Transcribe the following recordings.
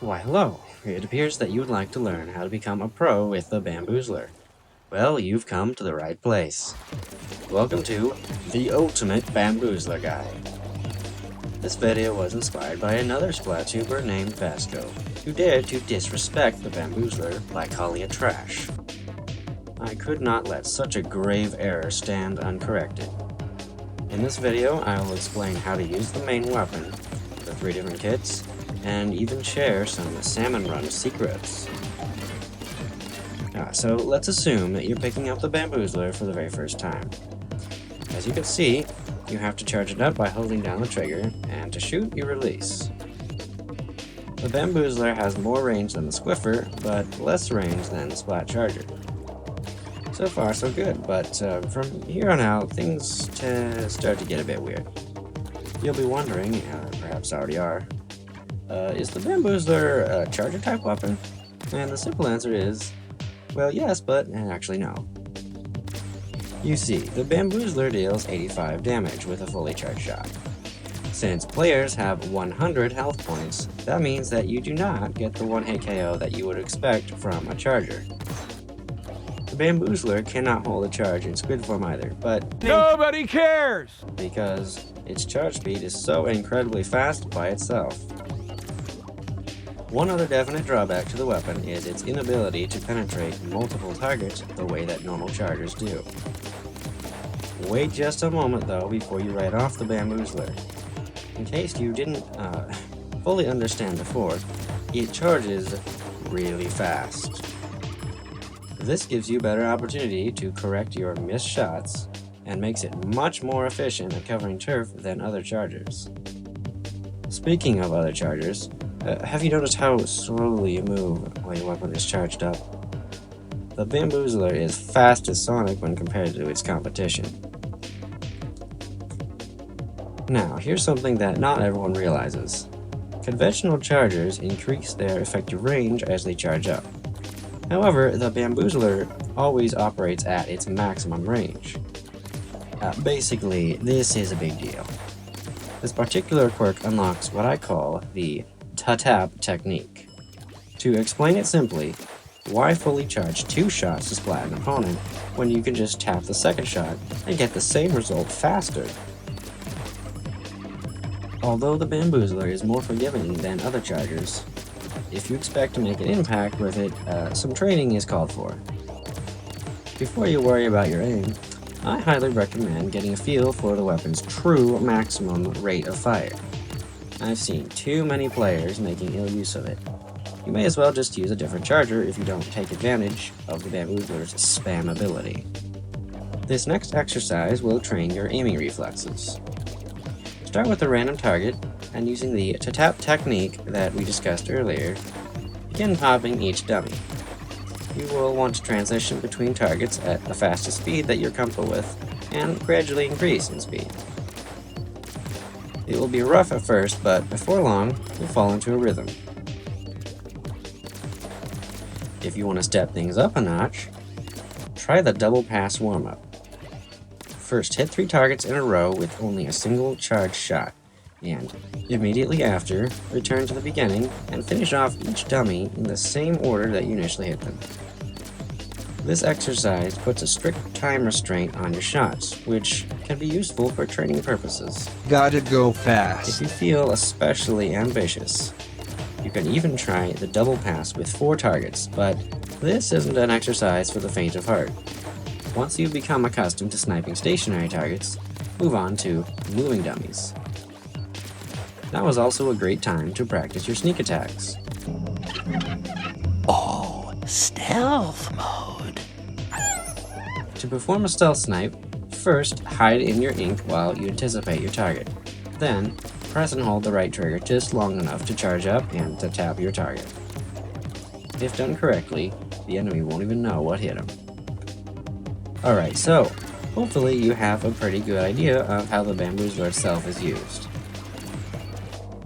Why hello, it appears that you would like to learn how to become a pro with the Bamboozler. Well, you've come to the right place. Welcome to the Ultimate Bamboozler Guide. This video was inspired by another Splatuber named Vasco, who dared to disrespect the Bamboozler by calling it trash. I could not let such a grave error stand uncorrected. In this video, I will explain how to use the main weapon, the 3 different kits, and even share some Salmon Run secrets. So let's assume that you're picking up the Bamboozler for the very first time. As you can see, you have to charge it up by holding down the trigger, and to shoot, you release. The Bamboozler has more range than the Squiffer, but less range than the Splat Charger. So far so good, but from here on out, things start to get a bit weird. You'll be wondering, perhaps already are, is the Bamboozler a charger type weapon? And the simple answer is, well, yes, but actually no. You see, the Bamboozler deals 85 damage with a fully charged shot. Since players have 100 health points, that means that you do not get the one-hit KO that you would expect from a charger. The Bamboozler cannot hold a charge in squid form either, but nobody cares! Because its charge speed is so incredibly fast by itself. One other definite drawback to the weapon is its inability to penetrate multiple targets the way that normal chargers do. Wait just a moment though before you write off the Bamboozler. In case you didn't fully understand before, it charges really fast. This gives you better opportunity to correct your missed shots and makes it much more efficient at covering turf than other chargers. Speaking of other chargers, have you noticed how slowly you move while your weapon is charged up? The Bamboozler is fast as Sonic when compared to its competition. Now, here's something that not everyone realizes. Conventional chargers increase their effective range as they charge up. However, the Bamboozler always operates at its maximum range. Basically, this is a big deal. This particular quirk unlocks what I call the Ta-Tar Technique. To explain it simply, why fully charge 2 shots to splat an opponent when you can just tap the second shot and get the same result faster? Although the Bamboozler is more forgiving than other chargers, if you expect to make an impact with it, some training is called for. Before you worry about your aim, I highly recommend getting a feel for the weapon's true maximum rate of fire. I've seen too many players making ill use of it. You may as well just use a different charger if you don't take advantage of the Bamboozler's spam ability. This next exercise will train your aiming reflexes. Start with a random target, and using the Ta-Tar Technique that we discussed earlier, begin popping each dummy. You will want to transition between targets at the fastest speed that you're comfortable with, and gradually increase in speed. It will be rough at first, but before long, you'll fall into a rhythm. If you want to step things up a notch, try the double pass warm-up. First, hit 3 targets in a row with only a single charged shot, and immediately after, return to the beginning and finish off each dummy in the same order that you initially hit them. This exercise puts a strict time restraint on your shots, which can be useful for training purposes. Gotta go If fast. you feel especially ambitious, you can even try the double pass with 4 targets, but this isn't an exercise for the faint of heart. Once you've become accustomed to sniping stationary targets, move on to moving dummies. That was also a great time to practice your sneak attacks. Oh, stealth mode. To perform a stealth snipe, first hide in your ink while you anticipate your target. Then, press and hold the right trigger just long enough to charge up and to tap your target. If done correctly, the enemy won't even know what hit him. Alright, so hopefully you have a pretty good idea of how the Bamboozler itself is used.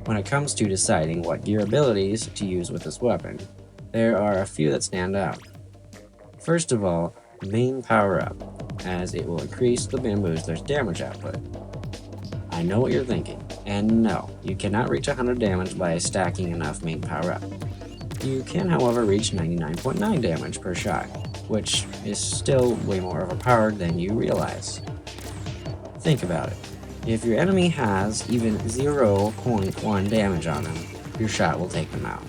When it comes to deciding what gear abilities to use with this weapon, there are a few that stand out. First of all, main power up, as it will increase the Bamboozler's damage output. I know what you're thinking. And no, you cannot reach 100 damage by stacking enough main power up. You can, however, reach 99.9 damage per shot, which is still way more overpowered than you realize. Think about it. If your enemy has even 0.1 damage on them, your shot will take them out.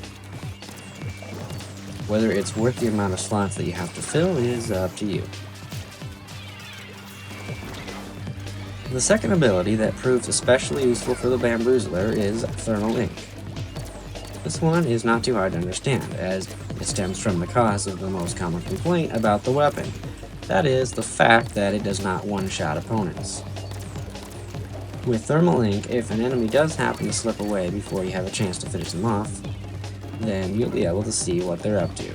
Whether it's worth the amount of slots that you have to fill is up to you. The second ability that proves especially useful for the Bamboozler is Thermal Ink. This one is not too hard to understand, as it stems from the cause of the most common complaint about the weapon. That is, the fact that it does not one-shot opponents. With Thermal Ink, if an enemy does happen to slip away before you have a chance to finish them off, then you'll be able to see what they're up to.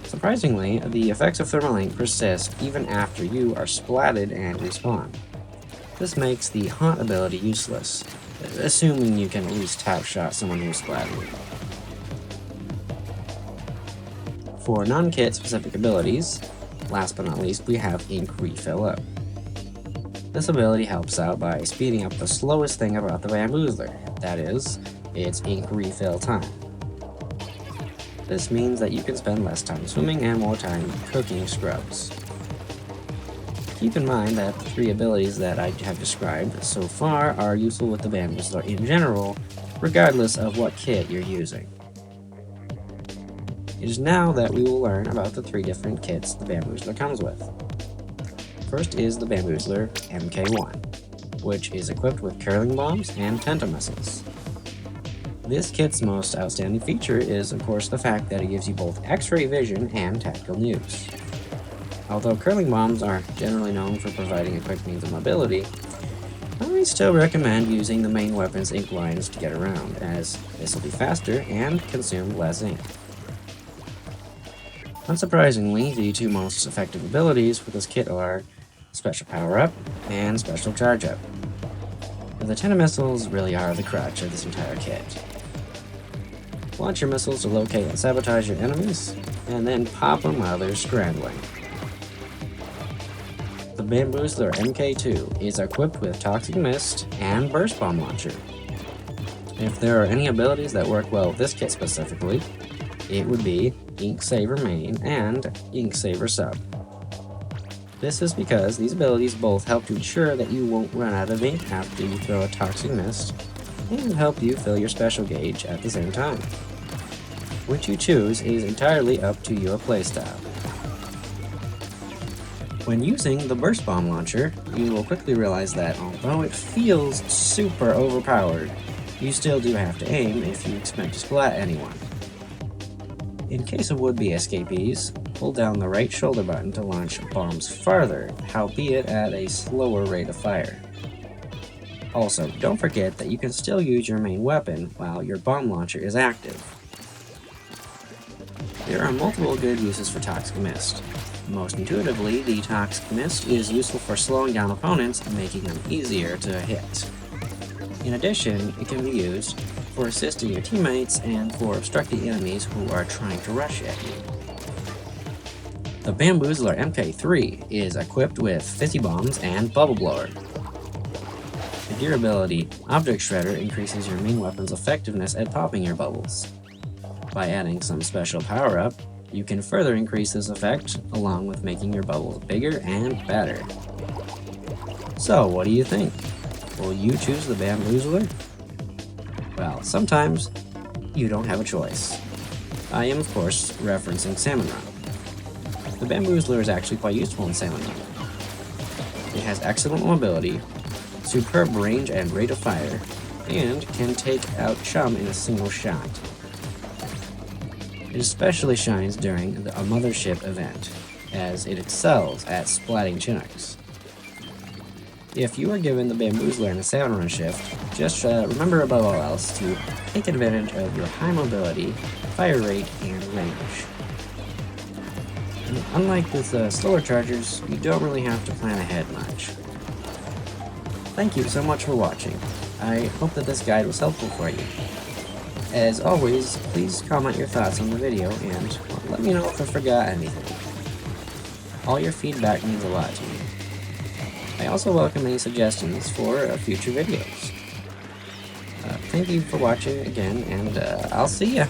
Surprisingly, the effects of Thermal Ink persist even after you are splatted and respawn. This makes the Haunt ability useless, assuming you can at least tap-shot someone who's splattered. For non-kit specific abilities, last but not least, we have Ink Refill Up. This ability helps out by speeding up the slowest thing about the Bamboozler, that is, its ink refill time. This means that you can spend less time swimming and more time cooking scrubs. Keep in mind that the three abilities that I have described so far are useful with the Bamboozler in general, regardless of what kit you're using. It is now that we will learn about the three different kits the Bamboozler comes with. First is the Bamboozler MK1, which is equipped with curling bombs and tenta missiles. This kit's most outstanding feature is, of course, the fact that it gives you both X-ray vision and tactical news. Although curling bombs are generally known for providing a quick means of mobility, I still recommend using the main weapon's ink lines to get around, as this will be faster and consume less ink. Unsurprisingly, the two most effective abilities for this kit are Special Power Up and Special Charge Up. The tenta missiles really are the crutch of this entire kit. Launch your missiles to locate and sabotage your enemies, and then pop them while they're scrambling. The Bamboozler MK2 is equipped with Toxic Mist and Burst Bomb Launcher. If there are any abilities that work well with this kit specifically, it would be Ink Saver Main and Ink Saver Sub. This is because these abilities both help to ensure that you won't run out of ink after you throw a Toxic Mist, and help you fill your special gauge at the same time. Which you choose is entirely up to your playstyle. When using the Burst Bomb Launcher, you will quickly realize that although it feels super overpowered, you still do have to aim if you expect to splat anyone. In case of would-be escapees, hold down the right shoulder button to launch bombs farther, howbeit at a slower rate of fire. Also, don't forget that you can still use your main weapon while your bomb launcher is active. There are multiple good uses for Toxic Mist. Most intuitively, the Toxic Mist is useful for slowing down opponents and making them easier to hit. In addition, it can be used for assisting your teammates and for obstructing enemies who are trying to rush at you. The Bamboozler MK3 is equipped with Fizzy Bombs and Bubble Blower. The gear ability Object Shredder increases your main weapon's effectiveness at popping your bubbles. By adding some special power-up, you can further increase this effect, along with making your bubbles bigger and better. So, what do you think? Will you choose the Bamboozler? Well, sometimes you don't have a choice. I am, of course, referencing Salmon Run. The Bamboozler is actually quite useful in Salmon Run. It has excellent mobility, superb range and rate of fire, and can take out chum in a single shot. It especially shines during a Mothership event, as it excels at splatting Chinooks. If you are given the Bamboozler in a Salmon Run shift, just remember above all else to take advantage of your high mobility, fire rate, and range. And unlike with slower chargers, you don't really have to plan ahead much. Thank you so much for watching. I hope that this guide was helpful for you. As always, please comment your thoughts on the video and let me know if I forgot anything. All your feedback means a lot to me. I also welcome any suggestions for future videos. thank you for watching again, and I'll see ya.